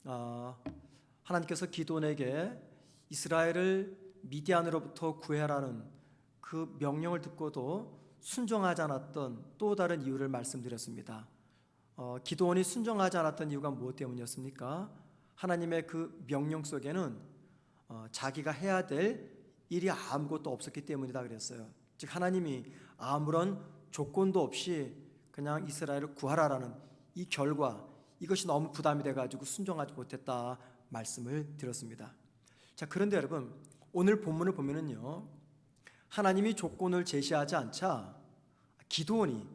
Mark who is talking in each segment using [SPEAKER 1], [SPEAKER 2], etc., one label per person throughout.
[SPEAKER 1] 하나님께서 기드온에게 이스라엘을 미디안으로부터 구해라는 그 명령을 듣고도 순종하지 않았던 또 다른 이유를 말씀드렸습니다. 기드온이 순종하지 않았던 이유가 무엇 때문이었습니까? 하나님의 그 명령 속에는 자기가 해야 될 일이 아무것도 없었기 때문이다 그랬어요. 즉 하나님이 아무런 조건도 없이 그냥 이스라엘을 구하라라는 이 결과, 이것이 너무 부담이 돼가지고 순종하지 못했다 말씀을 드렸습니다. 자, 그런데 여러분, 오늘 본문을 보면은요, 하나님이 조건을 제시하지 않자 기드온이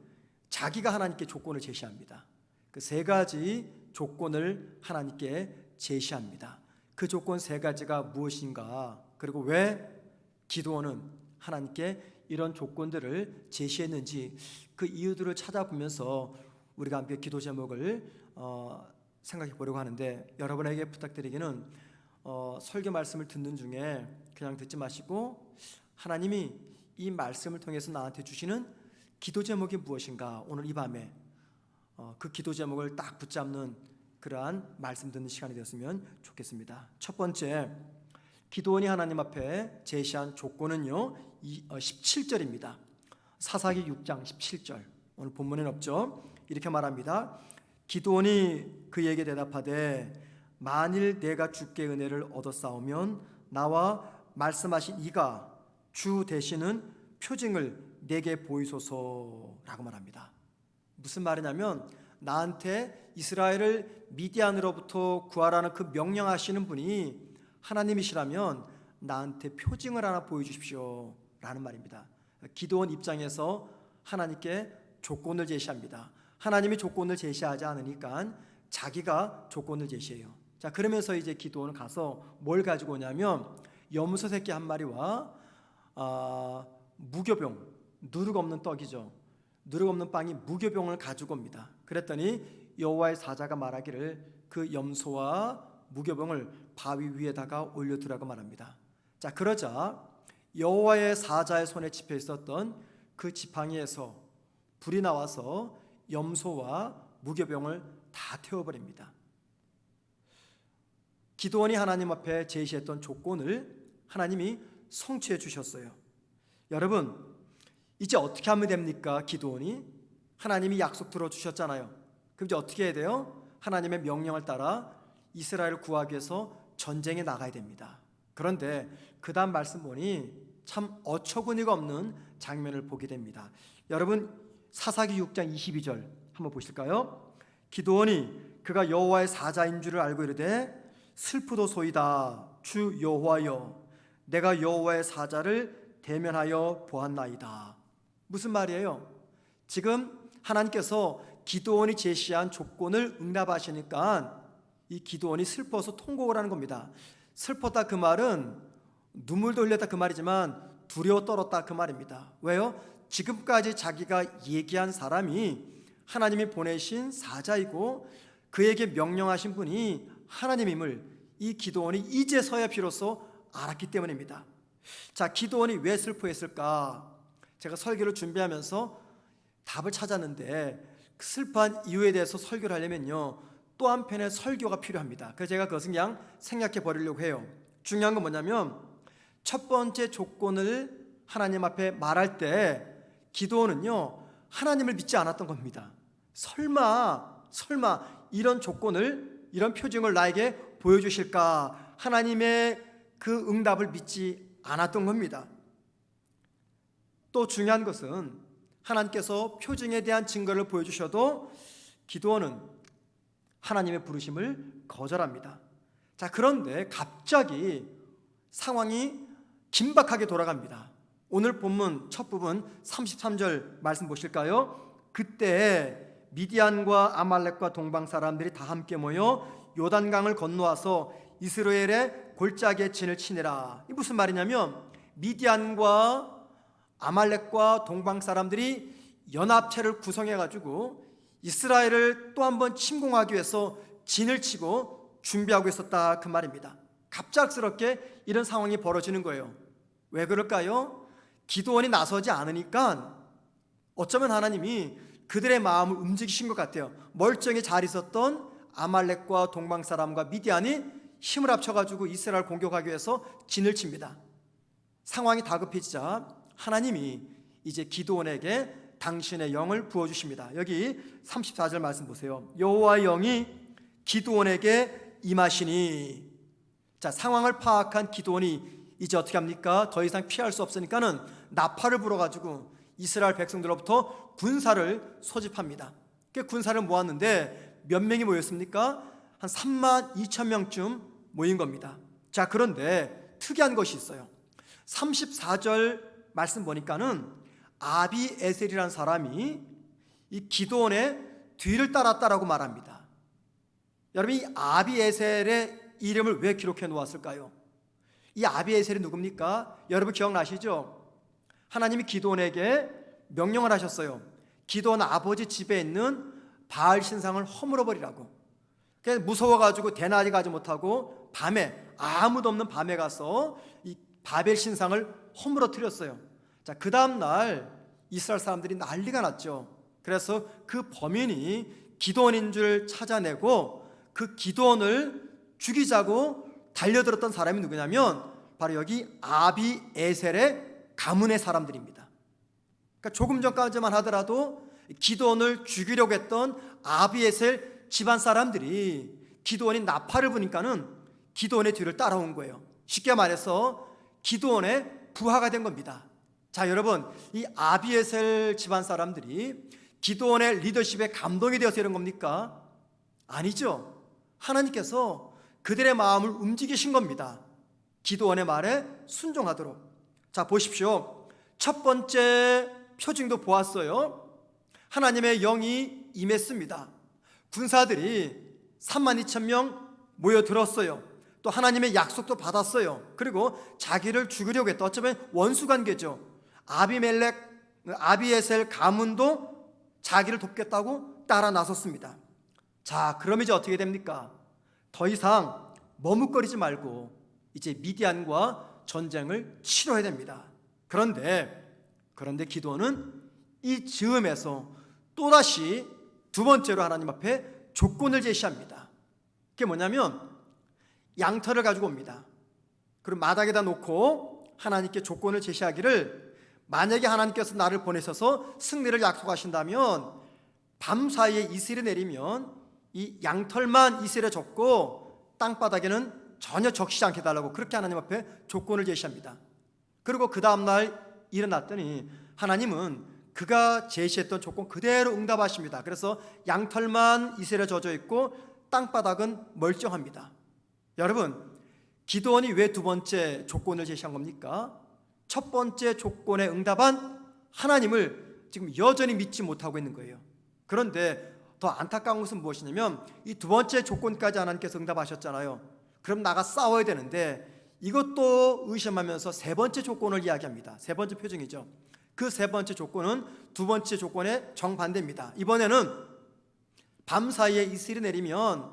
[SPEAKER 1] 자기가 하나님께 조건을 제시합니다. 그 세 가지 조건을 하나님께 제시합니다. 그 조건 세 가지가 무엇인가, 그리고 왜 기드온은 하나님께 이런 조건들을 제시했는지 그 이유들을 찾아보면서 우리가 함께 기도 제목을 생각해 보려고 하는데, 여러분에게 부탁드리기는 설교 말씀을 듣는 중에 그냥 듣지 마시고 하나님이 이 말씀을 통해서 나한테 주시는 기도 제목이 무엇인가, 오늘 이 밤에 그 기도 제목을 딱 붙잡는 그러한 말씀 듣는 시간이 되었으면 좋겠습니다. 첫 번째, 기드온이 하나님 앞에 제시한 조건은요 17절입니다. 사사기 6장 17절, 오늘 본문에는 없죠. 이렇게 말합니다. 기드온이 그에게 대답하되 만일 내가 주께 은혜를 얻었사오면 나와 말씀하신 이가 주 되시는 표징을 내게 보이소서라고 말합니다. 무슨 말이냐면, 나한테 이스라엘을 미디안으로부터 구하라는 그 명령하시는 분이 하나님이시라면 나한테 표징을 하나 보여주십시오 라는 말입니다. 기드온 입장에서 하나님께 조건을 제시합니다. 하나님이 조건을 제시하지 않으니까 자기가 조건을 제시해요. 자, 그러면서 이제 기드온은 가서 뭘 가지고 오냐면 염소 새끼 한 마리와 무교병, 누룩 없는 떡이죠. 누룩 없는 빵이 무교병을 가지고 옵니다. 그랬더니 여호와의 사자가 말하기를 그 염소와 무교병을 바위 위에다가 올려두라고 말합니다. 자, 그러자 여호와의 사자의 손에 집혀 있었던 그 지팡이에서 불이 나와서 염소와 무교병을 다 태워버립니다. 기드온이 하나님 앞에 제시했던 조건을 하나님이 성취해 주셨어요. 여러분, 이제 어떻게 하면 됩니까? 기드온이 하나님이 약속 들어주셨잖아요. 그럼 이제 어떻게 해야 돼요? 하나님의 명령을 따라 이스라엘을 구하기 위해서 전쟁에 나가야 됩니다. 그런데 그 다음 말씀 보니 참 어처구니가 없는 장면을 보게 됩니다. 여러분, 사사기 6장 22절 한번 보실까요? 기드온이 그가 여호와의 사자인 줄을 알고 이르되 슬프도소이다 주 여호와여 내가 여호와의 사자를 대면하여 보았나이다. 무슨 말이에요? 지금 하나님께서 기드온이 제시한 조건을 응답하시니까 이 기드온이 슬퍼서 통곡을 하는 겁니다. 슬펐다 그 말은 눈물도 흘렸다 그 말이지만 두려워 떨었다 그 말입니다. 왜요? 지금까지 자기가 얘기한 사람이 하나님이 보내신 사자이고 그에게 명령하신 분이 하나님임을 이 기드온이 이제서야 비로소 알았기 때문입니다. 자, 기드온이 왜 슬퍼했을까? 제가 설교를 준비하면서 답을 찾았는데 그 슬퍼한 이유에 대해서 설교를 하려면요 또 한편의 설교가 필요합니다. 그래서 제가 그것은 그냥 생략해 버리려고 해요. 중요한 건 뭐냐면, 첫 번째 조건을 하나님 앞에 말할 때 기드온은요 하나님을 믿지 않았던 겁니다. 설마 이런 조건을, 이런 표징을 나에게 보여주실까, 하나님의 그 응답을 믿지 않았던 겁니다. 또 중요한 것은 하나님께서 표징에 대한 증거를 보여주셔도 기드온은 하나님의 부르심을 거절합니다. 자, 그런데 갑자기 상황이 긴박하게 돌아갑니다. 오늘 본문 첫 부분 33절 말씀 보실까요? 그때 미디안과 아말렉과 동방 사람들이 다 함께 모여 요단강을 건너와서 이스라엘의 골짜기에 진을 치니라. 이 무슨 말이냐면, 미디안과 아말렉과 동방 사람들이 연합체를 구성해 가지고 이스라엘을 또 한 번 침공하기 위해서 진을 치고 준비하고 있었다 그 말입니다. 갑작스럽게 이런 상황이 벌어지는 거예요. 왜 그럴까요? 기드온이 나서지 않으니까 어쩌면 하나님이 그들의 마음을 움직이신 것 같아요. 멀쩡히 잘 있었던 아말렉과 동방 사람과 미디안이 힘을 합쳐가지고 이스라엘 공격하기 위해서 진을 칩니다. 상황이 다급해지자 하나님이 이제 기드온에게 당신의 영을 부어주십니다. 여기 34절 말씀 보세요. 여호와의 영이 기드온에게 임하시니. 자, 상황을 파악한 기드온이 이제 어떻게 합니까? 더 이상 피할 수 없으니까는 나팔을 불어가지고 이스라엘 백성들로부터 군사를 소집합니다. 그 군사를 모았는데 몇 명이 모였습니까? 한 3만 2천 명쯤 모인 겁니다. 자, 그런데 특이한 것이 있어요. 34절 말씀 보니까는 아비에셀이라는 사람이 이 기드온의 뒤를 따랐다라고 말합니다. 여러분, 이 아비에셀의 이름을 왜 기록해 놓았을까요? 이 아비에셀이 누굽니까? 여러분 기억나시죠? 하나님이 기드온에게 명령을 하셨어요. 기드온 아버지 집에 있는 바알 신상을 허물어 버리라고. 그래서 무서워가지고 대낮에 가지 못하고 밤에, 아무도 없는 밤에 가서 이 바벨 신상을 허물어뜨렸어요. 자, 그 다음날 이스라엘 사람들이 난리가 났죠. 그래서 그 범인이 기드온인 줄 찾아내고 그 기드온을 죽이자고 달려들었던 사람이 누구냐면 바로 여기 아비에셀의 가문의 사람들입니다. 그러니까 조금 전까지만 하더라도 기드온을 죽이려고 했던 아비에셀 집안 사람들이 기드온이 나팔을 부니까는 기드온의 뒤를 따라온 거예요. 쉽게 말해서 기드온의 부하가 된 겁니다. 자, 여러분, 이 아비에셀 집안 사람들이 기드온의 리더십에 감동이 되어서 이런 겁니까? 아니죠. 하나님께서 그들의 마음을 움직이신 겁니다. 기드온의 말에 순종하도록. 자, 보십시오. 첫 번째 표징도 보았어요. 하나님의 영이 임했습니다. 군사들이 3만 2천 명 모여들었어요. 또 하나님의 약속도 받았어요. 그리고 자기를 죽이려고 했다. 어쩌면 원수관계죠. 아비에셀 가문도 자기를 돕겠다고 따라 나섰습니다. 자, 그럼 이제 어떻게 됩니까? 더 이상 머뭇거리지 말고 이제 미디안과 전쟁을 치러야 됩니다. 그런데 기드온은 이 즈음에서 또다시 두 번째로 하나님 앞에 조건을 제시합니다. 그게 뭐냐면 양털을 가지고 옵니다. 그리고 마당에다 놓고 하나님께 조건을 제시하기를, 만약에 하나님께서 나를 보내셔서 승리를 약속하신다면 밤사이에 이슬이 내리면 이 양털만 이슬에 젖고 땅바닥에는 전혀 적시지 않게 해달라고 그렇게 하나님 앞에 조건을 제시합니다. 그리고 그 다음날 일어났더니 하나님은 그가 제시했던 조건 그대로 응답하십니다. 그래서 양털만 이슬에 젖어 있고 땅바닥은 멀쩡합니다. 여러분, 기드온이 왜 두 번째 조건을 제시한 겁니까? 첫 번째 조건에 응답한 하나님을 지금 여전히 믿지 못하고 있는 거예요. 그런데 더 안타까운 것은 무엇이냐면 이 두 번째 조건까지 하나님께서 응답하셨잖아요. 그럼 나가 싸워야 되는데 이것도 의심하면서 세 번째 조건을 이야기합니다. 세 번째 표징이죠. 그 세 번째 조건은 두 번째 조건의 정반대입니다. 이번에는 밤사이에 이슬이 내리면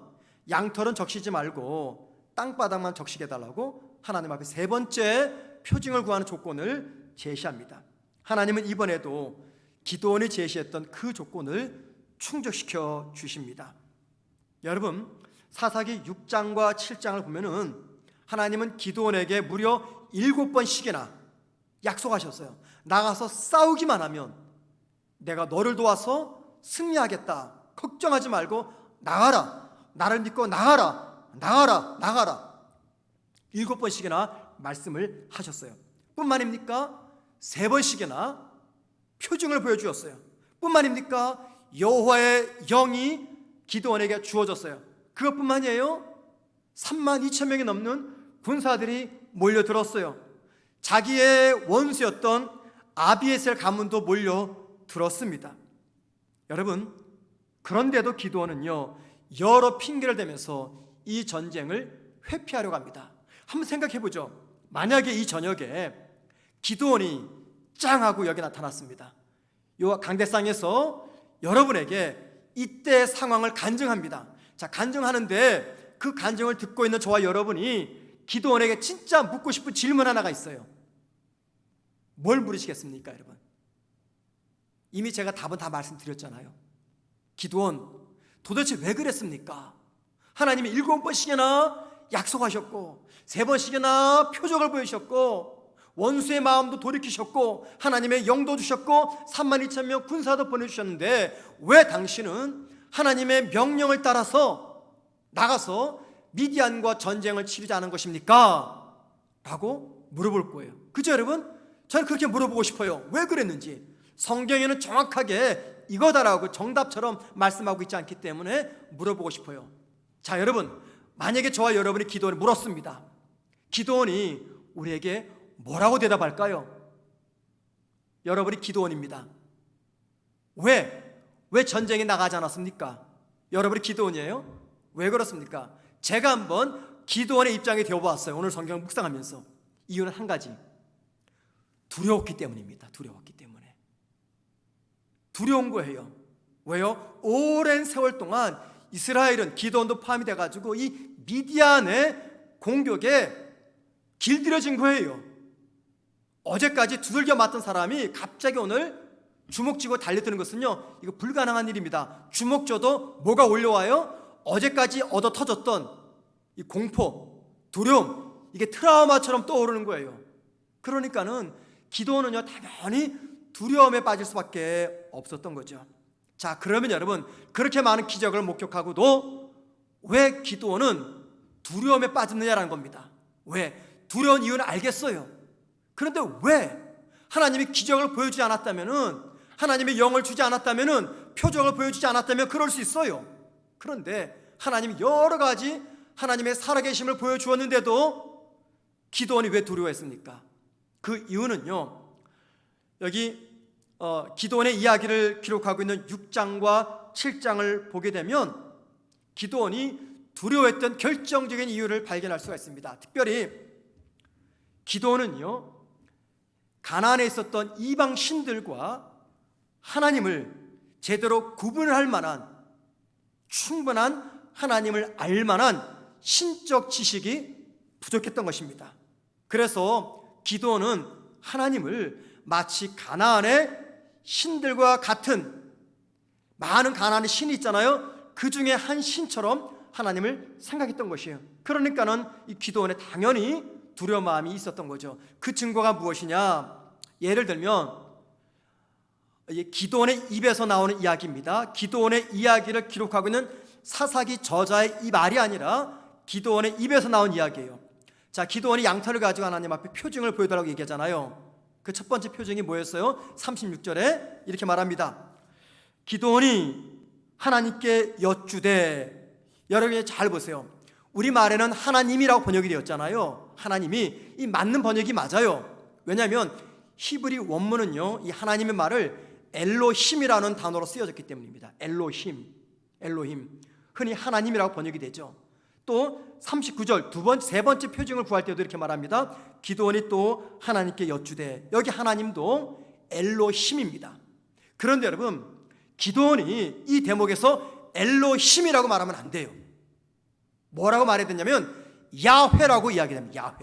[SPEAKER 1] 양털은 적시지 말고 땅바닥만 적시게 해달라고 하나님 앞에 세 번째 표징을 구하는 조건을 제시합니다. 하나님은 이번에도 기드온이 제시했던 그 조건을 충족시켜 주십니다. 여러분, 사사기 6장과 7장을 보면은 하나님은 기드온에게 무려 7번씩이나 약속하셨어요. 나가서 싸우기만 하면 내가 너를 도와서 승리하겠다. 걱정하지 말고 나가라. 나를 믿고 나가라. 7번씩이나 말씀을 하셨어요. 뿐만입니까? 3번씩이나 표징을 보여주었어요. 뿐만입니까? 여호와의 영이 기드온에게 주어졌어요. 그것뿐만이에요. 3만 2천 명이 넘는 군사들이 몰려들었어요. 자기의 원수였던 아비에셀 가문도 몰려들었습니다. 여러분, 그런데도 기드온은요, 여러 핑계를 대면서 이 전쟁을 회피하려고 합니다. 한번 생각해보죠. 만약에 이 저녁에 기드온이 짱하고 여기 나타났습니다. 요 강대상에서 여러분에게 이때 상황을 간증합니다. 자, 간증하는데 그 간증을 듣고 있는 저와 여러분이 기드온에게 진짜 묻고 싶은 질문 하나가 있어요. 뭘 물으시겠습니까, 여러분? 이미 제가 답은 다 말씀드렸잖아요. 기드온, 도대체 왜 그랬습니까? 하나님이 7번씩이나 약속하셨고 3번씩이나 표적을 보이셨고 원수의 마음도 돌이키셨고 하나님의 영도 주셨고 32,000명 군사도 보내주셨는데 왜 당신은 하나님의 명령을 따라서 나가서 미디안과 전쟁을 치르지 않은 것입니까? 라고 물어볼 거예요. 그죠 여러분? 저는 그렇게 물어보고 싶어요. 왜 그랬는지. 성경에는 정확하게 이거다라고 정답처럼 말씀하고 있지 않기 때문에 물어보고 싶어요. 자 여러분, 만약에 저와 여러분이 기도원에 물었습니다. 기도원이 우리에게 뭐라고 대답할까요? 여러분이 기도원입니다. 왜 전쟁에 나가지 않았습니까? 여러분이 기도원이에요? 왜 그렇습니까? 제가 한번 기도원의 입장에 되어보았어요. 오늘 성경 묵상하면서. 이유는 한 가지. 두려웠기 때문입니다. 두려웠기 때문에. 두려운 거예요. 왜요? 오랜 세월 동안 이스라엘은 기도원도 포함이 돼가지고 이 미디안의 공격에 길들여진 거예요. 어제까지 두들겨 맞던 사람이 갑자기 오늘 주먹 쥐고 달려드는 것은요, 이거 불가능한 일입니다. 주먹 쥐어도 뭐가 올려와요? 어제까지 얻어 터졌던 이 공포, 두려움, 이게 트라우마처럼 떠오르는 거예요. 그러니까는 기도원은요 당연히 두려움에 빠질 수밖에 없었던 거죠. 자, 그러면 여러분, 그렇게 많은 기적을 목격하고도 왜 기도원은 두려움에 빠졌느냐라는 겁니다. 왜? 두려운 이유는 알겠어요. 그런데 왜? 하나님이 기적을 보여주지 않았다면은, 하나님의 영을 주지 않았다면은, 표적을 보여주지 않았다면 그럴 수 있어요. 그런데 하나님이 여러 가지 하나님의 살아계심을 보여주었는데도 기도원이 왜 두려워했습니까? 그 이유는요, 여기 기도원의 이야기를 기록하고 있는 6장과 7장을 보게 되면 기도원이 두려워했던 결정적인 이유를 발견할 수가 있습니다. 특별히 기도원은요, 가나안에 있었던 이방 신들과 하나님을 제대로 구분할 만한, 충분한 하나님을 알 만한 신적 지식이 부족했던 것입니다. 그래서 기도원은 하나님을 마치 가나안의 신들과 같은, 많은 가나안의 신이 있잖아요. 그 중에 한 신처럼 하나님을 생각했던 것이에요. 그러니까는 이 기도원에 당연히 두려운 마음이 있었던 거죠. 그 증거가 무엇이냐? 예를 들면 기도원의 입에서 나오는 이야기입니다. 기도원의 이야기를 기록하고 있는 사사기 저자의 이 말이 아니라 기도원의 입에서 나온 이야기예요. 자, 기도원이 양털을 가지고 하나님 앞에 표징을 보여달라고 얘기하잖아요. 그 첫 번째 표징이 뭐였어요? 36절에 이렇게 말합니다. 기도원이 하나님께 여쭈되, 여러분이 잘 보세요. 우리말에는 하나님이라고 번역이 되었잖아요. 하나님이, 이 맞는 번역이 맞아요. 왜냐하면 히브리 원문은요, 이 하나님의 말을 엘로힘이라는 단어로 쓰여졌기 때문입니다. 엘로힘. 흔히 하나님이라고 번역이 되죠. 또 39절 세 번째 표징을 구할 때도 이렇게 말합니다. 기도원이 또 하나님께 여쭈되, 여기 하나님도 엘로힘입니다. 그런데 여러분, 기도원이 이 대목에서 엘로힘이라고 말하면 안 돼요. 뭐라고 말해야 되냐면 야훼라고 이야기합니다.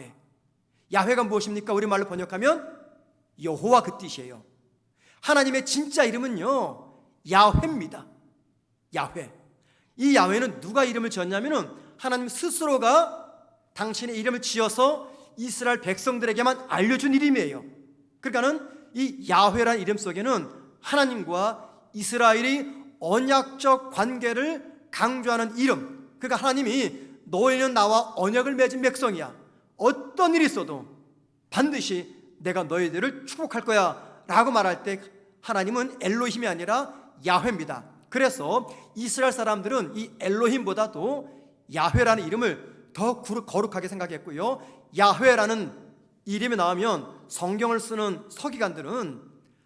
[SPEAKER 1] 야훼가 무엇입니까? 우리말로 번역하면 여호와 그 뜻이에요. 하나님의 진짜 이름은요, 야훼입니다. 야훼. 이 야훼는 누가 이름을 지었냐면은 하나님 스스로가 당신의 이름을 지어서 이스라엘 백성들에게만 알려준 이름이에요. 그러니까는 이 야훼라는 이름 속에는 하나님과 이스라엘이 언약적 관계를 강조하는 이름, 그러니까 하나님이 너희는 나와 언약을 맺은 백성이야, 어떤 일이 있어도 반드시 내가 너희들을 축복할 거야 라고 말할 때 하나님은 엘로힘이 아니라 야훼입니다. 그래서 이스라엘 사람들은 이 엘로힘보다도 야훼라는 이름을 더 거룩하게 생각했고요, 야훼라는 이름이 나오면 성경을 쓰는 서기관들은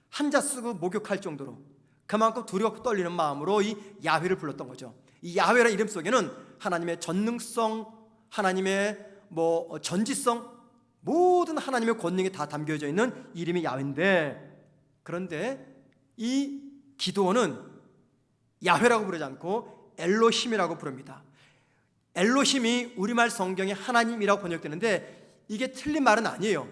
[SPEAKER 1] 한자 쓰고 목욕할 정도로 그만큼 두렵고 떨리는 마음으로 이 야훼를 불렀던 거죠. 이 야훼라는 이름 속에는 하나님의 전능성, 하나님의 전지성, 모든 하나님의 권능이 다 담겨져 있는 이름이 야훼인데, 그런데 이 기도원은 야훼라고 부르지 않고 엘로힘이라고 부릅니다. 엘로힘이 우리말 성경에 하나님이라고 번역되는데 이게 틀린 말은 아니에요.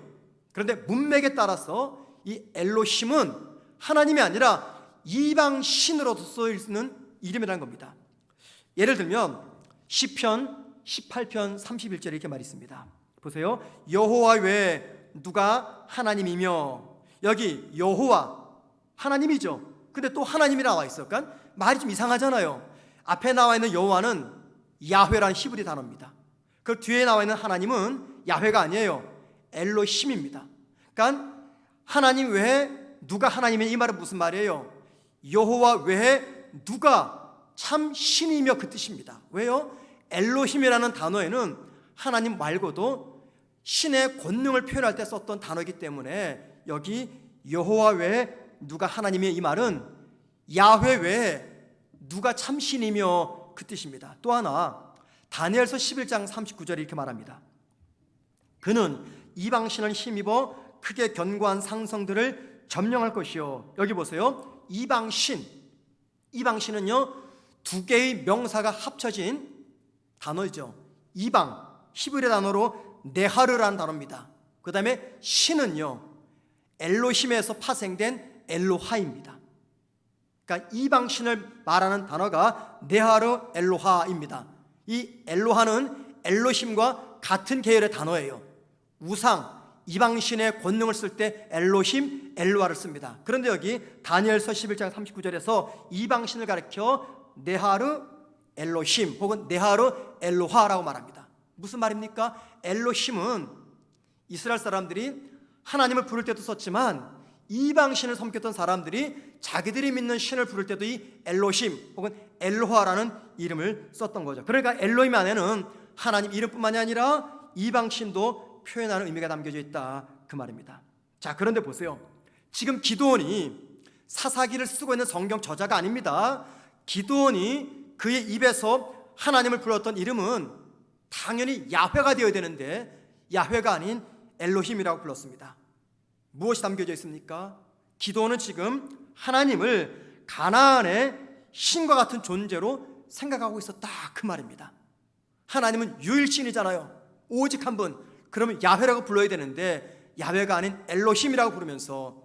[SPEAKER 1] 그런데 문맥에 따라서 이 엘로힘은 하나님이 아니라 이방 신으로도 쓰이는 이름이라는 겁니다. 예를 들면 시편 18편 31절에 이렇게 말이 있습니다. 보세요. 여호와 외에 누가 하나님이며, 여기 여호와 하나님이죠. 근데 또 하나님이 나와 있어. 그러니까 말이 좀 이상하잖아요. 앞에 나와 있는 여호와는 야훼라는 히브리 단어입니다. 그 뒤에 나와 있는 하나님은 야훼가 아니에요. 엘로힘입니다. 그러니까 하나님 외에 누가 하나님이냐, 이 말은 무슨 말이에요? 여호와 외에 누가 참 신이며, 그 뜻입니다. 왜요? 엘로힘이라는 단어에는 하나님 말고도 신의 권능을 표현할 때 썼던 단어이기 때문에 여기 여호와 외에 누가 하나님이냐, 이 말은 야훼 외에 누가 참 신이며, 그 뜻입니다. 또 하나, 다니엘서 11장 39절에 이렇게 말합니다. 그는 이방신을 힘입어 크게 견고한 상성들을 점령할 것이요. 여기 보세요. 이방신은요, 두 개의 명사가 합쳐진 단어죠. 이방, 히브리 단어로 네하르라는 단어입니다. 그 다음에 신은요, 엘로힘에서 파생된 엘로하입니다. 그러니까 이방신을 말하는 단어가 네하르 엘로하입니다. 이 엘로하는 엘로힘과 같은 계열의 단어예요. 우상, 이방신의 권능을 쓸 때 엘로힘, 엘로하를 씁니다. 그런데 여기 다니엘서 11장 39절에서 이방신을 가리켜 네하르 엘로힘 혹은 네하르 엘로하라고 말합니다. 무슨 말입니까? 엘로힘은 이스라엘 사람들이 하나님을 부를 때도 썼지만 이방신을 섬겼던 사람들이 자기들이 믿는 신을 부를 때도 이 엘로힘 혹은 엘로하라는 이름을 썼던 거죠. 그러니까 엘로힘 안에는 하나님 이름뿐만이 아니라 이방신도 표현하는 의미가 담겨져 있다, 그 말입니다. 자, 그런데 보세요. 지금 기드온이 사사기를 쓰고 있는 성경 저자가 아닙니다. 기드온이 그의 입에서 하나님을 불렀던 이름은 당연히 야훼가 되어야 되는데 야훼가 아닌 엘로힘이라고 불렀습니다. 무엇이 담겨져 있습니까? 기드온은 지금 하나님을 가나안의 신과 같은 존재로 생각하고 있었다, 그 말입니다. 하나님은 유일신이잖아요. 오직 한 분. 그러면 야훼라고 불러야 되는데 야훼가 아닌 엘로힘이라고 부르면서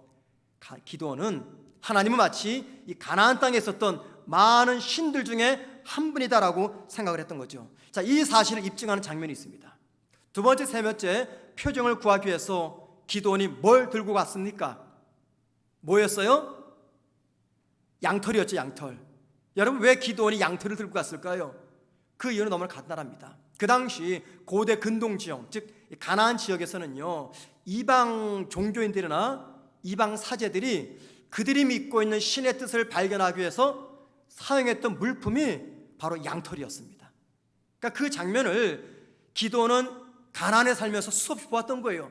[SPEAKER 1] 기드온은 하나님은 마치 이 가나안 땅에 있었던 많은 신들 중에 한 분이다라고 생각을 했던 거죠. 자, 이 사실을 입증하는 장면이 있습니다. 두 번째, 세 번째 표정을 구하기 위해서 기드온이 뭘 들고 갔습니까? 뭐였어요? 양털이었죠, 양털. 여러분, 왜 기드온이 양털을 들고 갔을까요? 그 이유는 너무나 간단합니다. 그 당시 고대 근동 지역, 즉 가나안 지역에서는요, 이방 종교인들이나 이방 사제들이 그들이 믿고 있는 신의 뜻을 발견하기 위해서 사용했던 물품이 바로 양털이었습니다. 그러니까 그 장면을 기드온은 가나안에 살면서 수없이 보았던 거예요.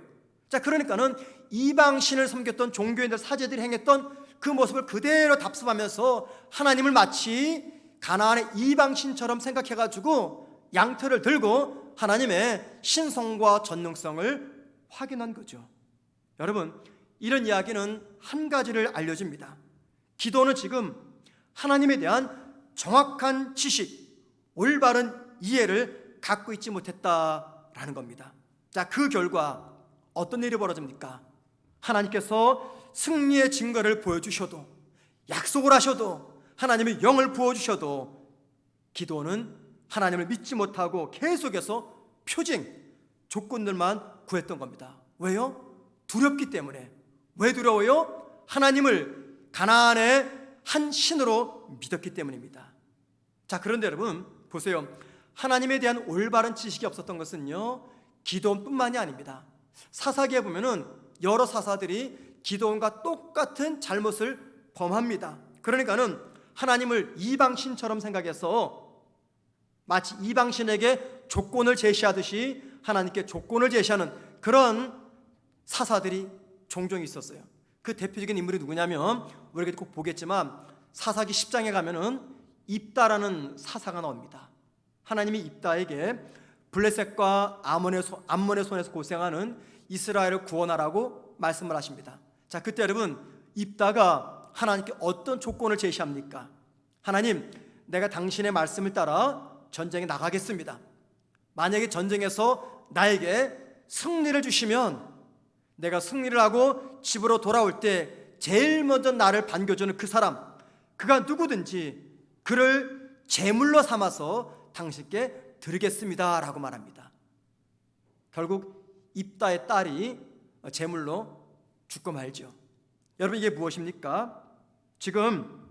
[SPEAKER 1] 자, 그러니까는 이방신을 섬겼던 종교인들, 사제들이 행했던 그 모습을 그대로 답습하면서 하나님을 마치 가나안의 이방신처럼 생각해가지고 양털을 들고 하나님의 신성과 전능성을 확인한 거죠. 여러분, 이런 이야기는 한 가지를 알려줍니다. 기도는 지금 하나님에 대한 정확한 지식, 올바른 이해를 갖고 있지 못했다라는 겁니다. 자, 그 결과 어떤 일이 벌어집니까? 하나님께서 승리의 증거를 보여주셔도, 약속을 하셔도, 하나님의 영을 부어주셔도 기도는 하나님을 믿지 못하고 계속해서 표징, 조건들만 구했던 겁니다. 왜요? 두렵기 때문에. 왜 두려워요? 하나님을 가나안의 한 신으로 믿었기 때문입니다. 자, 그런데 여러분 보세요. 하나님에 대한 올바른 지식이 없었던 것은요, 기드온뿐만이 아닙니다. 사사기에 보면은 여러 사사들이 기드온과 똑같은 잘못을 범합니다. 그러니까는 하나님을 이방신처럼 생각해서 마치 이방신에게 조건을 제시하듯이 하나님께 조건을 제시하는 그런 사사들이 종종 있었어요. 그 대표적인 인물이 누구냐면 우리가 꼭 보겠지만 사사기 10장에 가면은 입다라는 사사가 나옵니다. 하나님이 입다에게 블레셋과 암몬의 손에서 고생하는 이스라엘을 구원하라고 말씀을 하십니다. 자, 그때 여러분 입다가 하나님께 어떤 조건을 제시합니까? 하나님, 내가 당신의 말씀을 따라 전쟁에 나가겠습니다. 만약에 전쟁에서 나에게 승리를 주시면 내가 승리를 하고 집으로 돌아올 때 제일 먼저 나를 반겨주는 그 사람, 그가 누구든지 그를 제물로 삼아서 당신께 드리겠습니다 라고 말합니다. 결국 입다의 딸이 제물로 죽고 말죠. 여러분, 이게 무엇입니까? 지금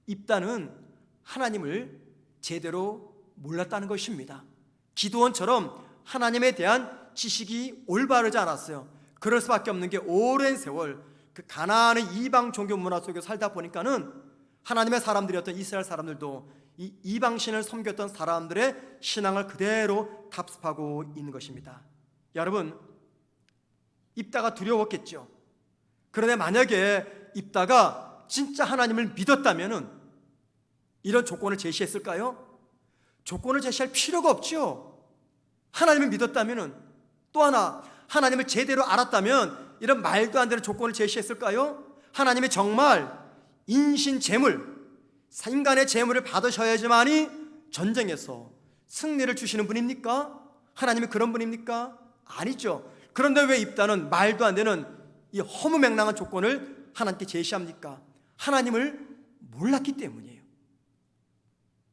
[SPEAKER 1] 입다는 하나님을 제대로 몰랐다는 것입니다. 기드온처럼 하나님에 대한 지식이 올바르지 않았어요. 그럴 수밖에 없는 게 오랜 세월 그 가나안의 이방 종교 문화 속에 살다 보니까는 하나님의 사람들이었던 이스라엘 사람들도 이 이방신을 섬겼던 사람들의 신앙을 그대로 답습하고 있는 것입니다. 여러분, 입다가 두려웠겠죠. 그런데 만약에 입다가 진짜 하나님을 믿었다면 이런 조건을 제시했을까요? 조건을 제시할 필요가 없죠. 하나님을 믿었다면, 또 하나 하나님을 제대로 알았다면 이런 말도 안 되는 조건을 제시했을까요? 하나님이 정말 인신 제물, 인간의 제물을 받으셔야지만이 전쟁에서 승리를 주시는 분입니까? 하나님이 그런 분입니까? 아니죠. 그런데 왜 입다는 말도 안 되는 이 허무맹랑한 조건을 하나님께 제시합니까? 하나님을 몰랐기 때문이에요.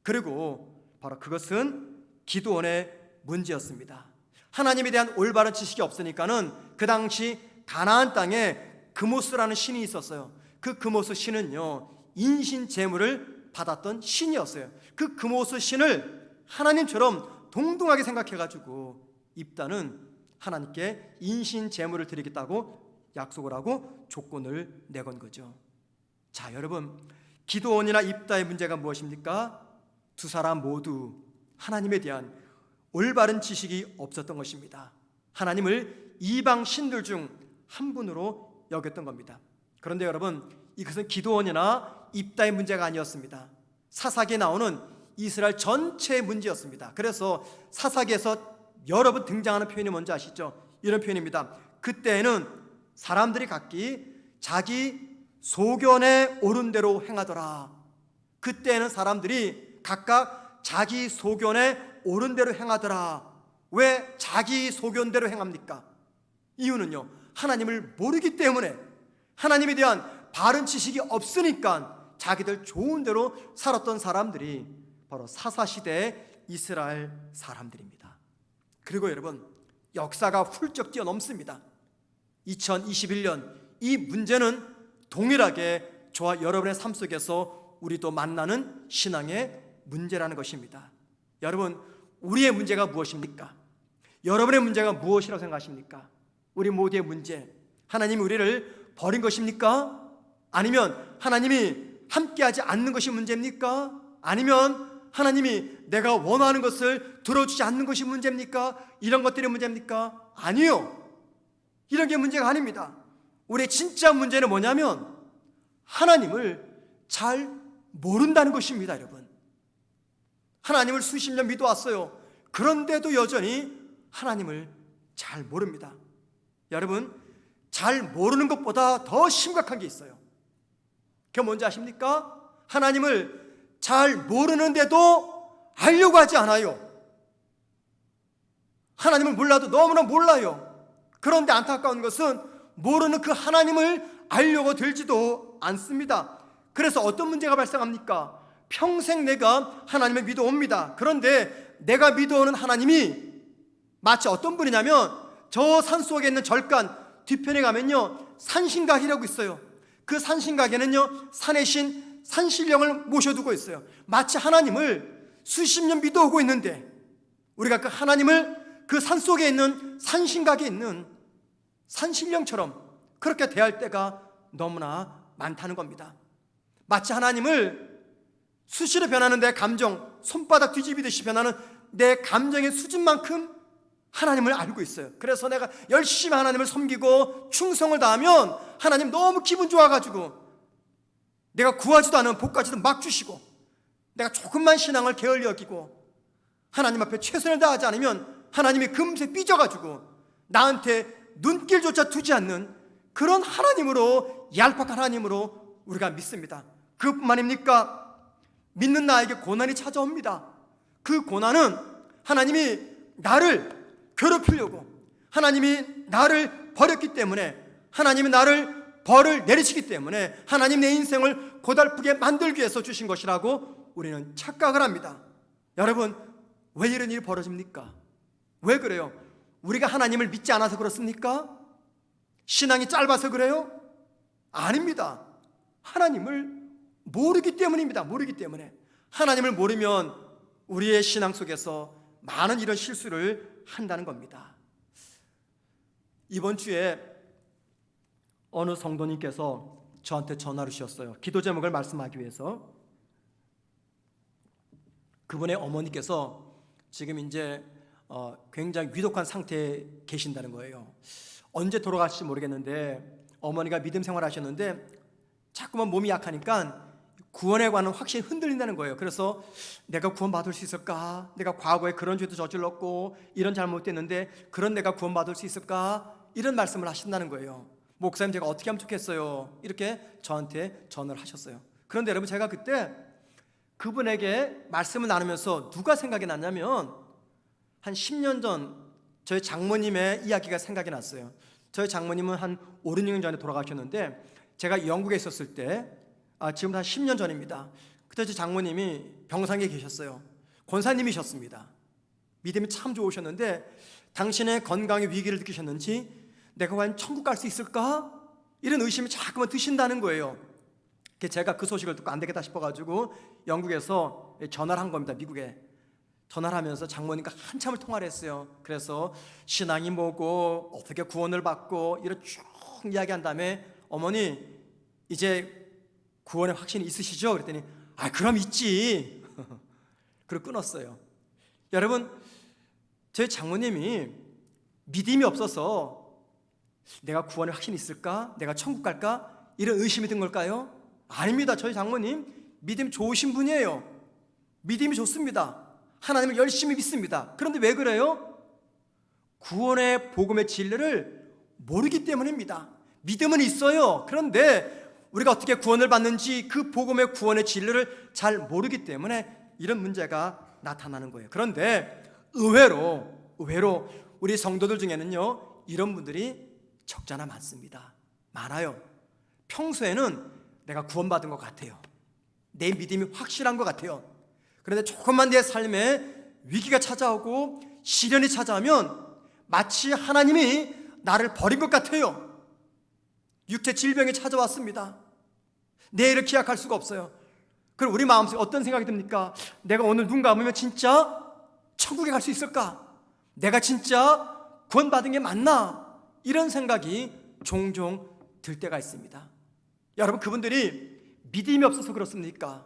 [SPEAKER 1] 그리고 바로 그것은 기드온의 문제였습니다. 하나님에 대한 올바른 지식이 없으니까는 그 당시 가나안 땅에 그모스라는 신이 있었어요. 그 그모스 신은요, 인신 제물을 받았던 신이었어요. 그 그모스 신을 하나님처럼 동등하게 생각해가지고 입다는 하나님께 인신 제물을 드리겠다고 약속을 하고 조건을 내건 거죠. 자, 여러분, 기드온이나 입다의 문제가 무엇입니까? 두 사람 모두 하나님에 대한 올바른 지식이 없었던 것입니다. 하나님을 이방 신들 중 한 분으로 여겼던 겁니다. 그런데 여러분, 이것은 기드온이나 입다의 문제가 아니었습니다. 사사기에 나오는 이스라엘 전체의 문제였습니다. 그래서 사사기에서 여러 번 등장하는 표현이 뭔지 아시죠? 이런 표현입니다. 그때는 사람들이 각기 자기 소견에 옳은 대로 행하더라. 그때는 사람들이 각각 자기 소견에 옳은 대로 행하더라. 왜 자기 소견대로 행합니까? 이유는요, 하나님을 모르기 때문에, 하나님에 대한 바른 지식이 없으니까 자기들 좋은 대로 살았던 사람들이 바로 사사시대의 이스라엘 사람들입니다. 그리고 여러분, 역사가 훌쩍 뛰어넘습니다. 2021년 이 문제는 동일하게 저와 여러분의 삶 속에서 우리도 만나는 신앙의 문제라는 것입니다. 여러분, 우리의 문제가 무엇입니까? 여러분의 문제가 무엇이라고 생각하십니까? 우리 모두의 문제, 하나님이 우리를 버린 것입니까? 아니면 하나님이 함께하지 않는 것이 문제입니까? 아니면 하나님이 내가 원하는 것을 들어주지 않는 것이 문제입니까? 이런 것들이 문제입니까? 아니요, 이런 게 문제가 아닙니다. 우리의 진짜 문제는 뭐냐면 하나님을 잘 모른다는 것입니다. 여러분, 하나님을 수십 년 믿어왔어요. 그런데도 여전히 하나님을 잘 모릅니다. 여러분, 잘 모르는 것보다 더 심각한 게 있어요. 그게 뭔지 아십니까? 하나님을 잘 모르는데도 알려고 하지 않아요. 하나님을 몰라도 너무나 몰라요. 그런데 안타까운 것은 모르는 그 하나님을 알려고 들지도 않습니다. 그래서 어떤 문제가 발생합니까? 평생 내가 하나님을 믿어옵니다. 그런데 내가 믿어오는 하나님이 마치 어떤 분이냐면, 저 산속에 있는 절간 뒤편에 가면요, 산신각이라고 있어요. 그 산신각에는요, 산의 신 산신령을 모셔두고 있어요. 마치 하나님을 수십 년 믿어오고 있는데 우리가 그 하나님을 그 산속에 있는 산신각에 있는 산신령처럼 그렇게 대할 때가 너무나 많다는 겁니다. 마치 하나님을 수시로 변하는 내 감정, 손바닥 뒤집이듯이 변하는 내 감정의 수준만큼 하나님을 알고 있어요. 그래서 내가 열심히 하나님을 섬기고 충성을 다하면 하나님 너무 기분 좋아가지고 내가 구하지도 않은 복까지도 막 주시고, 내가 조금만 신앙을 게을리 여기고 하나님 앞에 최선을 다하지 않으면 하나님이 금세 삐져가지고 나한테 눈길조차 두지 않는 그런 하나님으로, 얄팍한 하나님으로 우리가 믿습니다. 그뿐만입니까? 믿는 나에게 고난이 찾아옵니다. 그 고난은 하나님이 나를 괴롭히려고, 하나님이 나를 버렸기 때문에, 하나님이 나를 벌을 내리시기 때문에 하나님 내 인생을 고달프게 만들기 위해서 주신 것이라고 우리는 착각을 합니다. 여러분, 왜 이런 일이 벌어집니까? 왜 그래요? 우리가 하나님을 믿지 않아서 그렇습니까? 신앙이 짧아서 그래요? 아닙니다. 하나님을 모르기 때문입니다. 모르기 때문에. 하나님을 모르면 우리의 신앙 속에서 많은 이런 실수를 한다는 겁니다. 이번 주에 어느 성도님께서 저한테 전화를 주셨어요. 기도 제목을 말씀하기 위해서. 그분의 어머니께서 지금 이제 굉장히 위독한 상태에 계신다는 거예요. 언제 돌아가실지 모르겠는데 어머니가 믿음 생활하셨는데 자꾸만 몸이 약하니까 구원에 관한 확신이 흔들린다는 거예요. 그래서 내가 구원받을 수 있을까? 내가 과거에 그런 죄도 저질렀고 이런 잘못됐는데 그런 내가 구원받을 수 있을까? 이런 말씀을 하신다는 거예요. 목사님, 제가 어떻게 하면 좋겠어요? 이렇게 저한테 전화를 하셨어요. 그런데 여러분, 제가 그때 그분에게 말씀을 나누면서 누가 생각이 났냐면 한 10년 전 저희 장모님의 이야기가 생각이 났어요. 저희 장모님은 한 5, 6년 전에 돌아가셨는데 제가 영국에 있었을 때 지금 한 10년 전입니다. 그때 저희 장모님이 병상에 계셨어요. 권사님이셨습니다. 믿음이 참 좋으셨는데 당신의 건강의 위기를 느끼셨는지 내가 과연 천국 갈 수 있을까? 이런 의심이 자꾸만 드신다는 거예요. 제가 그 소식을 듣고 안 되겠다 싶어가지고 영국에서 전화를 한 겁니다. 미국에 전화를 하면서 장모님과 한참을 통화를 했어요. 그래서 신앙이 뭐고 어떻게 구원을 받고 이런 쭉 이야기한 다음에 어머니, 이제 구원의 확신이 있으시죠? 그랬더니 그럼 있지. 그리고 끊었어요. 여러분, 제 장모님이 믿음이 없어서 내가 구원의 확신이 있을까? 내가 천국 갈까? 이런 의심이 든 걸까요? 아닙니다. 저희 장모님 믿음 좋으신 분이에요. 믿음이 좋습니다. 하나님을 열심히 믿습니다. 그런데 왜 그래요? 구원의 복음의 진리를 모르기 때문입니다. 믿음은 있어요. 그런데 우리가 어떻게 구원을 받는지 그 복음의 구원의 진리를 잘 모르기 때문에 이런 문제가 나타나는 거예요. 그런데 의외로 우리 성도들 중에는요, 이런 분들이 적잖아 많습니다. 많아요. 평소에는 내가 구원받은 것 같아요. 내 믿음이 확실한 것 같아요. 그런데 조금만 내 삶에 위기가 찾아오고 시련이 찾아오면 마치 하나님이 나를 버린 것 같아요. 육체 질병이 찾아왔습니다. 내일을 기약할 수가 없어요. 그럼 우리 마음속에 어떤 생각이 듭니까? 내가 오늘 눈 감으면 진짜 천국에 갈 수 있을까? 내가 진짜 구원받은 게 맞나? 이런 생각이 종종 들 때가 있습니다. 여러분, 그분들이 믿음이 없어서 그렇습니까?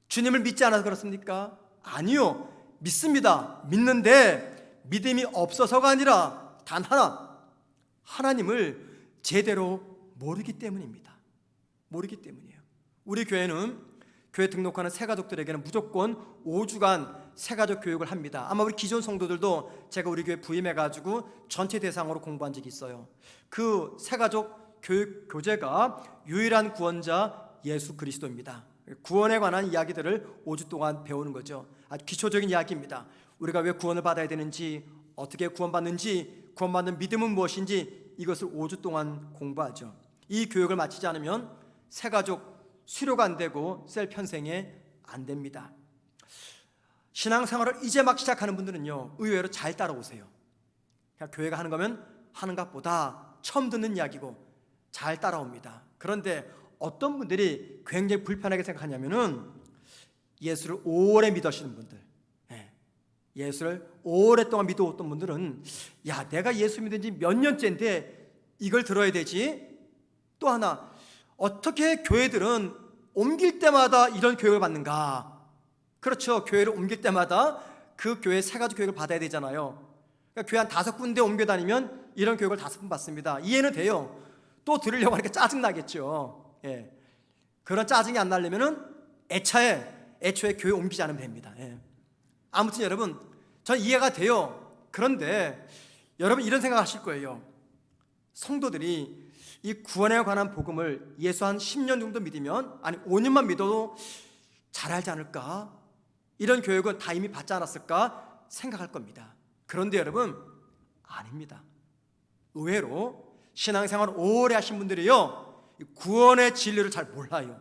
[SPEAKER 1] 주님을 믿지 않아서 그렇습니까? 아니요, 믿습니다. 믿는데 믿음이 없어서가 아니라 단 하나, 하나님을 제대로 모르기 때문입니다. 모르기 때문이에요. 우리 교회는 교회 등록하는 새가족들에게는 무조건 5주간 새가족 교육을 합니다. 아마 우리 기존 성도들도 제가 우리 교회 부임해가지고 전체 대상으로 공부한 적이 있어요. 그 새가족 교육 교재가 유일한 구원자 예수 그리스도입니다. 구원에 관한 이야기들을 5주 동안 배우는 거죠. 아주 기초적인 이야기입니다. 우리가 왜 구원을 받아야 되는지, 어떻게 구원받는지, 구원받는 믿음은 무엇인지 이것을 5주 동안 공부하죠. 이 교육을 마치지 않으면 새가족 수료가 안 되고 셀 편성에 안 됩니다. 신앙생활을 이제 막 시작하는 분들은요, 의외로 잘 따라오세요. 그냥 교회가 하는 거면 하는 것보다 처음 듣는 이야기고 잘 따라옵니다. 그런데 어떤 분들이 굉장히 불편하게 생각하냐면은 예수를 오래 믿으시는 분들, 예수를 오랫동안 믿어왔던 분들은 내가 예수 믿은 지 몇 년째인데 이걸 들어야 되지? 또 하나, 어떻게 교회들은 옮길 때마다 이런 교육을 받는가? 그렇죠. 교회를 옮길 때마다 그 교회 새가족 교육을 받아야 되잖아요. 그러니까 교회 한 5군데 옮겨 다니면 이런 교육을 5번 받습니다. 이해는 돼요. 또 들으려고 하니까 짜증나겠죠. 그런 짜증이 안 나려면은 애초에 교회 옮기지 않으면 됩니다. 아무튼 여러분, 전 이해가 돼요. 그런데 여러분 이런 생각 하실 거예요. 성도들이 이 구원에 관한 복음을 예수 한 10년 정도 믿으면, 아니 5년만 믿어도 잘 알지 않을까? 이런 교육은 다 이미 받지 않았을까 생각할 겁니다. 그런데 여러분, 아닙니다. 의외로 신앙생활을 오래 하신 분들이요, 구원의 진리를 잘 몰라요.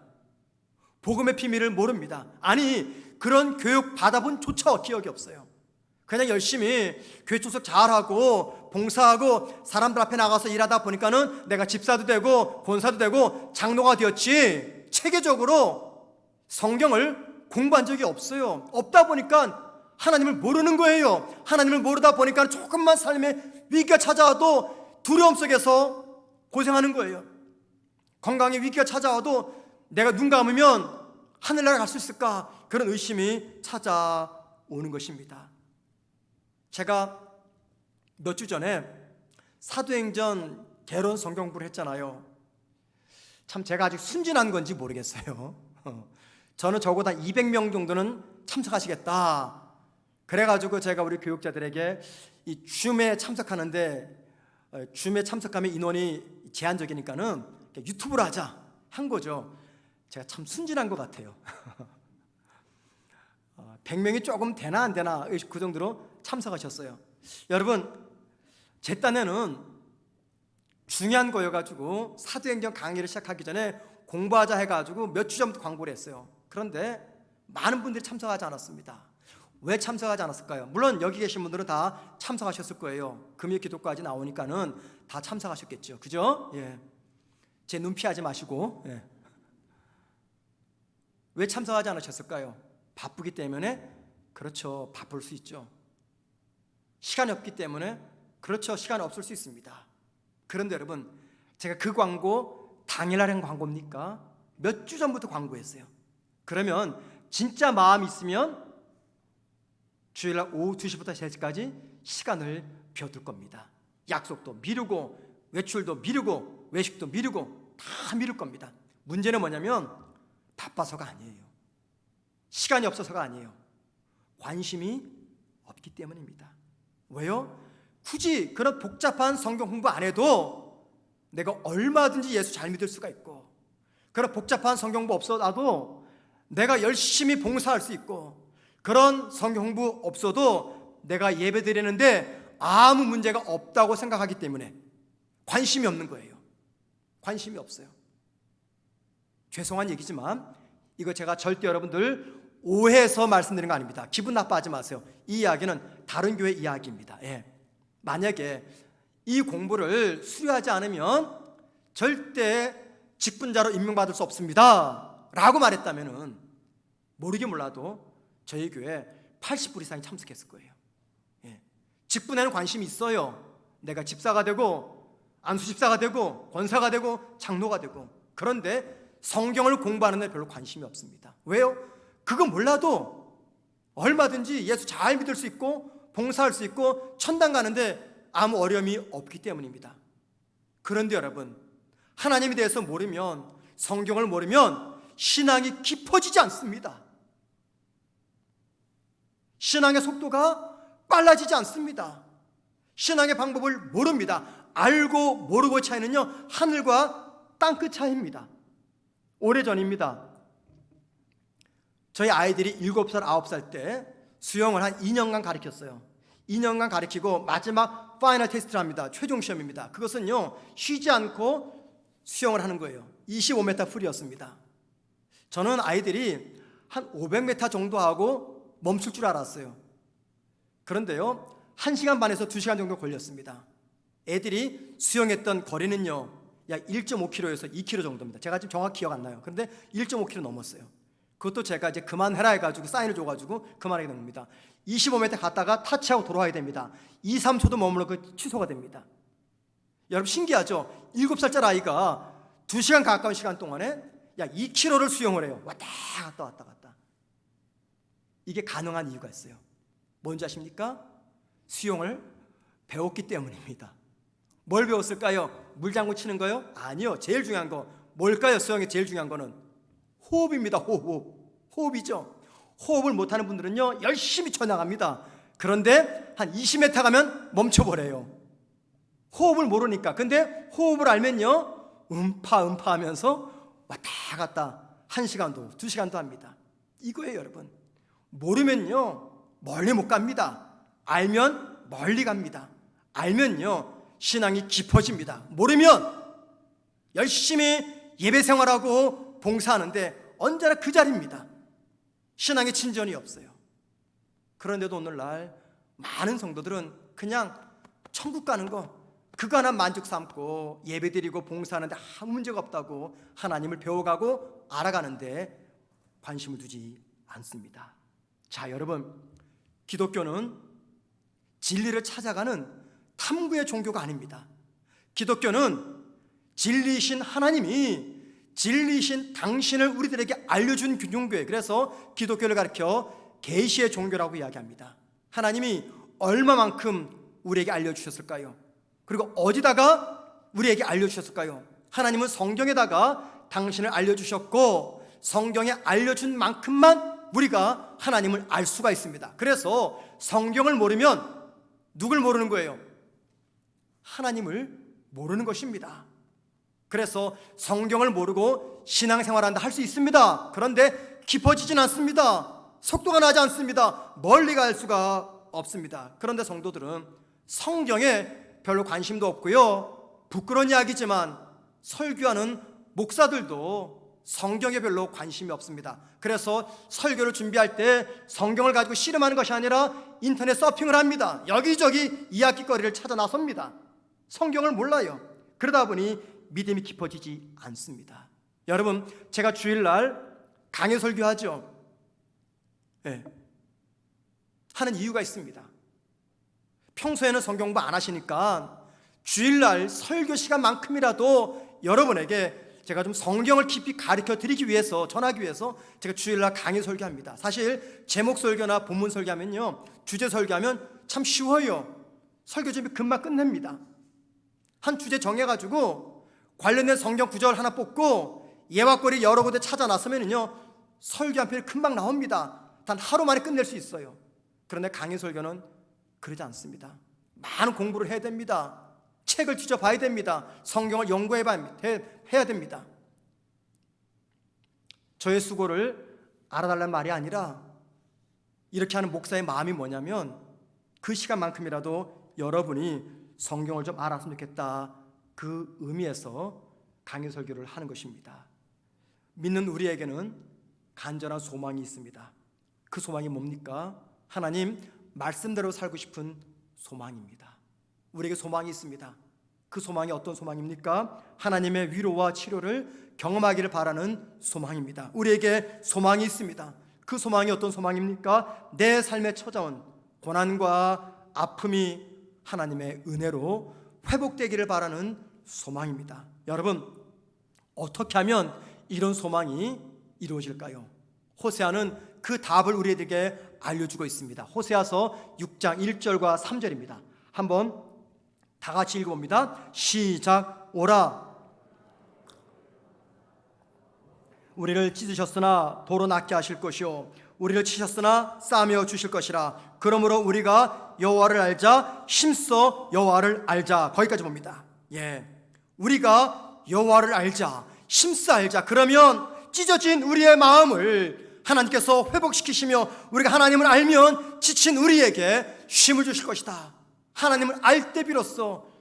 [SPEAKER 1] 복음의 비밀을 모릅니다. 아니, 그런 교육 받아본 조차 기억이 없어요. 그냥 열심히 교회 출석 잘하고 봉사하고 사람들 앞에 나가서 일하다 보니까는 내가 집사도 되고 권사도 되고 장로가 되었지, 체계적으로 성경을 공부한 적이 없어요. 없다 보니까 하나님을 모르는 거예요. 하나님을 모르다 보니까 조금만 삶에 위기가 찾아와도 두려움 속에서 고생하는 거예요. 건강에 위기가 찾아와도 내가 눈 감으면 하늘나라 갈 수 있을까? 그런 의심이 찾아오는 것입니다. 제가 몇 주 전에 사도행전 개론 성경 공부를 했잖아요. 참 제가 아직 순진한 건지 모르겠어요. 저는 적어도 한 200명 정도는 참석하시겠다. 그래가지고 제가 우리 교육자들에게 이 줌에 참석하는데, 줌에 참석하면 인원이 제한적이니까는 유튜브로 하자 한 거죠. 제가 참 순진한 것 같아요. 100명이 조금 되나 안 되나 그 정도로 참석하셨어요. 여러분, 제 딴에는 중요한 거여가지고 사도행전 강의를 시작하기 전에 공부하자 해가지고 몇 주 전부터 광고를 했어요. 그런데 많은 분들이 참석하지 않았습니다. 왜 참석하지 않았을까요? 물론 여기 계신 분들은 다 참석하셨을 거예요. 금요 기도까지 나오니까는 다 참석하셨겠죠. 그죠? 예. 제 눈 피하지 마시고. 예. 왜 참석하지 않으셨을까요? 바쁘기 때문에? 그렇죠. 바쁠 수 있죠. 시간이 없기 때문에? 그렇죠. 시간이 없을 수 있습니다. 그런데 여러분, 제가 그 광고 당일날 한 광고입니까? 몇 주 전부터 광고했어요. 그러면 진짜 마음이 있으면 주일날 오후 2시부터 3시까지 시간을 비워둘 겁니다. 약속도 미루고 외출도 미루고 외식도 미루고 다 미룰 겁니다. 문제는 뭐냐면 바빠서가 아니에요. 시간이 없어서가 아니에요. 관심이 없기 때문입니다. 왜요? 굳이 그런 복잡한 성경 공부 안 해도 내가 얼마든지 예수 잘 믿을 수가 있고, 그런 복잡한 성경 공부 없어도 내가 열심히 봉사할 수 있고, 그런 성경 공부 없어도 내가 예배 드리는데 아무 문제가 없다고 생각하기 때문에 관심이 없는 거예요. 관심이 없어요. 죄송한 얘기지만 이거 제가 절대 여러분들 오해해서 말씀드리는 거 아닙니다. 기분 나빠하지 마세요. 이 이야기는 다른 교회 이야기입니다. 예. 만약에 이 공부를 수료하지 않으면 절대 직분자로 임명받을 수 없습니다 라고 말했다면 모르게 몰라도 저희 교회 80% 이상이 참석했을 거예요. 예. 직분에는 관심이 있어요. 내가 집사가 되고 안수집사가 되고 권사가 되고 장로가 되고. 그런데 성경을 공부하는 데 별로 관심이 없습니다. 왜요? 그거 몰라도 얼마든지 예수 잘 믿을 수 있고 봉사할 수 있고 천당 가는데 아무 어려움이 없기 때문입니다. 그런데 여러분, 하나님에 대해서 모르면, 성경을 모르면 신앙이 깊어지지 않습니다. 신앙의 속도가 빨라지지 않습니다. 신앙의 방법을 모릅니다. 알고 모르고 차이는요, 하늘과 땅끝 차이입니다. 오래전입니다. 저희 아이들이 7살, 9살 때 수영을 한 2년간 가르쳤어요. 2년간 가르치고 마지막 파이널 테스트를 합니다. 최종 시험입니다. 그것은요, 쉬지 않고 수영을 하는 거예요. 25m 풀이었습니다. 저는 아이들이 한 500m 정도 하고 멈출 줄 알았어요. 그런데요, 1시간 반에서 2시간 정도 걸렸습니다. 애들이 수영했던 거리는요, 약 1.5km에서 2km 정도입니다. 제가 지금 정확히 기억 안 나요. 그런데 1.5km 넘었어요. 그것도 제가 이제 그만해라 해가지고 사인을 줘가지고 그만하게 된 겁니다. 25m 갔다가 타치하고 돌아와야 됩니다. 2, 3초도 머물러 취소가 됩니다. 여러분 신기하죠? 7살짜리 아이가 2시간 가까운 시간 동안에 약 2km를 수영을 해요. 왔다 갔다 왔다 갔다. 이게 가능한 이유가 있어요. 뭔지 아십니까? 수영을 배웠기 때문입니다. 뭘 배웠을까요? 물장구 치는 거요? 아니요. 제일 중요한 거 뭘까요? 수영의 제일 중요한 거는 호흡입니다. 호흡이죠. 호흡을 못하는 분들은요, 열심히 쳐나갑니다. 그런데 한 20m 가면 멈춰버려요. 호흡을 모르니까. 근데 호흡을 알면요, 음파 하면서 왔다 갔다 1시간도 2시간도 합니다. 이거예요, 여러분. 모르면요, 멀리 못 갑니다. 알면 멀리 갑니다. 알면요, 신앙이 깊어집니다. 모르면 열심히 예배 생활하고 봉사하는데 언제나 그 자리입니다. 신앙의 친전이 없어요. 그런데도 오늘날 많은 성도들은 그냥 천국 가는 거 그거 하나 만족 삼고 예배드리고 봉사하는데 아무 문제가 없다고 하나님을 배워가고 알아가는데 관심을 두지 않습니다. 자, 여러분, 기독교는 진리를 찾아가는 탐구의 종교가 아닙니다. 기독교는 진리이신 하나님이 진리이신 당신을 우리들에게 알려준 종교예요. 그래서 기독교를 가리켜 계시의 종교라고 이야기합니다. 하나님이 얼마만큼 우리에게 알려주셨을까요? 그리고 어디다가 우리에게 알려주셨을까요? 하나님은 성경에다가 당신을 알려주셨고 성경에 알려준 만큼만 우리가 하나님을 알 수가 있습니다. 그래서 성경을 모르면 누굴 모르는 거예요? 하나님을 모르는 것입니다. 그래서 성경을 모르고 신앙생활한다 할 수 있습니다. 그런데 깊어지진 않습니다. 속도가 나지 않습니다. 멀리 갈 수가 없습니다. 그런데 성도들은 성경에 별로 관심도 없고요, 부끄러운 이야기지만 설교하는 목사들도 성경에 별로 관심이 없습니다. 그래서 설교를 준비할 때 성경을 가지고 씨름하는 것이 아니라 인터넷 서핑을 합니다. 여기저기 이야기거리를 찾아 나섭니다. 성경을 몰라요. 그러다 보니 믿음이 깊어지지 않습니다. 여러분, 제가 주일날 강해 설교하죠. 네. 하는 이유가 있습니다. 평소에는 성경 공부 안 하시니까 주일날 설교 시간만큼이라도 여러분에게 제가 좀 성경을 깊이 가르쳐 드리기 위해서, 전하기 위해서 제가 주일날 강의 설교합니다. 사실 제목 설교나 본문 설교하면요, 주제 설교하면 참 쉬워요. 설교 준비 금방 끝냅니다. 한 주제 정해가지고 관련된 성경 구절 하나 뽑고 예화거리 여러 군데 찾아 나서면요 설교 한 편이 금방 나옵니다. 단 하루 만에 끝낼 수 있어요. 그런데 강의 설교는 그러지 않습니다. 많은 공부를 해야 됩니다. 책을 뒤져봐야 됩니다. 성경을 연구해야 됩니다. 저의 수고를 알아달라는 말이 아니라 이렇게 하는 목사의 마음이 뭐냐면 그 시간만큼이라도 여러분이 성경을 좀 알았으면 좋겠다, 그 의미에서 강의 설교를 하는 것입니다. 믿는 우리에게는 간절한 소망이 있습니다. 그 소망이 뭡니까? 하나님 말씀대로 살고 싶은 소망입니다. 우리에게 소망이 있습니다. 그 소망이 어떤 소망입니까? 하나님의 위로와 치료를 경험하기를 바라는 소망입니다. 우리에게 소망이 있습니다. 그 소망이 어떤 소망입니까? 내 삶에 찾아온 고난과 아픔이 하나님의 은혜로 회복되기를 바라는 소망입니다. 여러분, 어떻게 하면 이런 소망이 이루어질까요? 호세아는 그 답을 우리에게 알려주고 있습니다. 호세아서 6장 1절과 3절입니다. 한번 다 같이 읽어봅니다. 시작. 오라, 우리를 찢으셨으나 도로 낫게 하실 것이요 우리를 치셨으나 싸매어 주실 것이라. 그러므로 우리가 여호와를 알자, 힘써 여호와를 알자. 거기까지 봅니다. 우리가 여호와를 알자, 힘써 알자. 그러면 찢어진 우리의 마음을 하나님께서 회복시키시며 우리가 하나님을 알면 지친 우리에게 쉼을 주실 것이다. 하나님을 알 때 비로소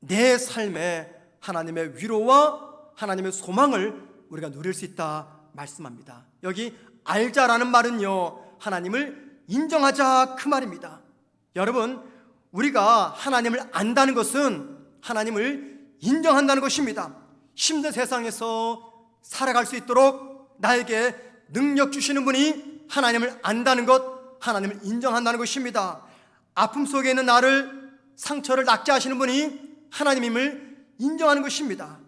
[SPEAKER 1] 내 삶에 하나님의 위로와 하나님의 소망을 우리가 누릴 수 있다 말씀합니다. 여기 알자라는 말은요, 하나님을 인정하자 그 말입니다. 여러분, 우리가 하나님을 안다는 것은 하나님을 인정한다는 것입니다. 힘든 세상에서 살아갈 수 있도록 나에게 능력 주시는 분이 하나님을 안다는 것, 하나님을 인정한다는 것입니다. 아픔 속에 있는 나를, 상처를 낫게 하시는 분이 하나님임을 인정하는 것입니다.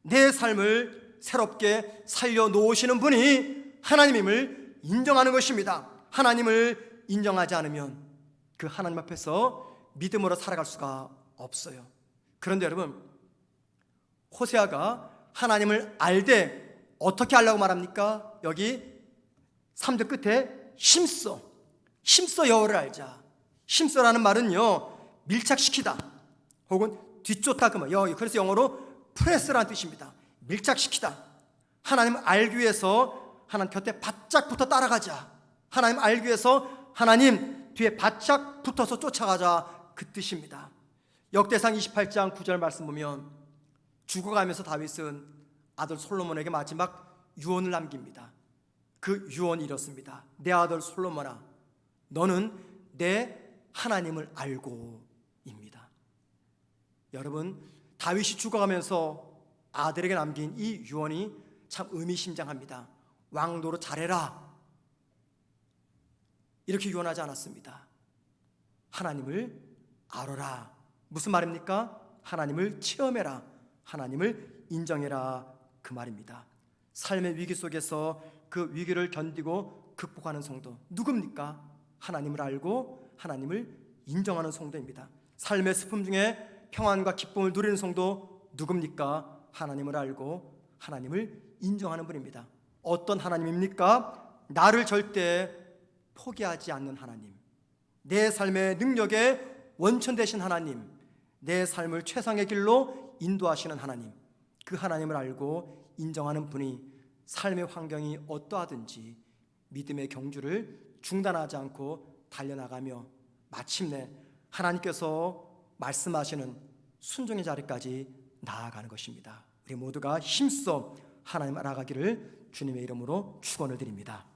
[SPEAKER 1] 내 삶을 새롭게 살려놓으시는 분이 하나님임을 인정하는 것입니다. 하나님을 인정하지 않으면 그 하나님 앞에서 믿음으로 살아갈 수가 없어요. 그런데 여러분, 호세아가 하나님을 알되 어떻게 알라고 말합니까? 여기 3절 끝에 힘써 여호와를 알자. 힘써라는 말은요, 밀착시키다 혹은 뒤쫓다 그 말. 그래서 영어로 프레스라는 뜻입니다. 밀착시키다. 하나님을 알기 위해서 하나님 곁에 바짝 붙어 따라가자. 하나님 알기 위해서 하나님 뒤에 바짝 붙어서 쫓아가자, 그 뜻입니다. 역대상 28장 9절 말씀 보면 죽어가면서 다윗은 아들 솔로몬에게 마지막 유언을 남깁니다. 그 유언이 이렇습니다. 내 아들 솔로몬아, 너는 내 하나님을 알고입니다. 여러분, 다윗이 죽어가면서 아들에게 남긴 이 유언이 참 의미심장합니다. 왕노릇 잘해라, 이렇게 유언하지 않았습니다. 하나님을 알아라. 무슨 말입니까? 하나님을 체험해라, 하나님을 인정해라, 그 말입니다. 삶의 위기 속에서 그 위기를 견디고 극복하는 성도 누굽니까? 하나님을 알고 하나님을 인정하는 성도입니다. 삶의 슬픔 중에 평안과 기쁨을 누리는 성도 누굽니까? 하나님을 알고 하나님을 인정하는 분입니다. 어떤 하나님입니까? 나를 절대 포기하지 않는 하나님, 내 삶의 능력의 원천 되신 하나님, 내 삶을 최상의 길로 인도하시는 하나님, 그 하나님을 알고 인정하는 분이 삶의 환경이 어떠하든지 믿음의 경주를 중단하지 않고 달려나가며 마침내 하나님께서 말씀하시는 순종의 자리까지 나아가는 것입니다. 우리 모두가 힘써 하나님 알아가기를 주님의 이름으로 축원을 드립니다.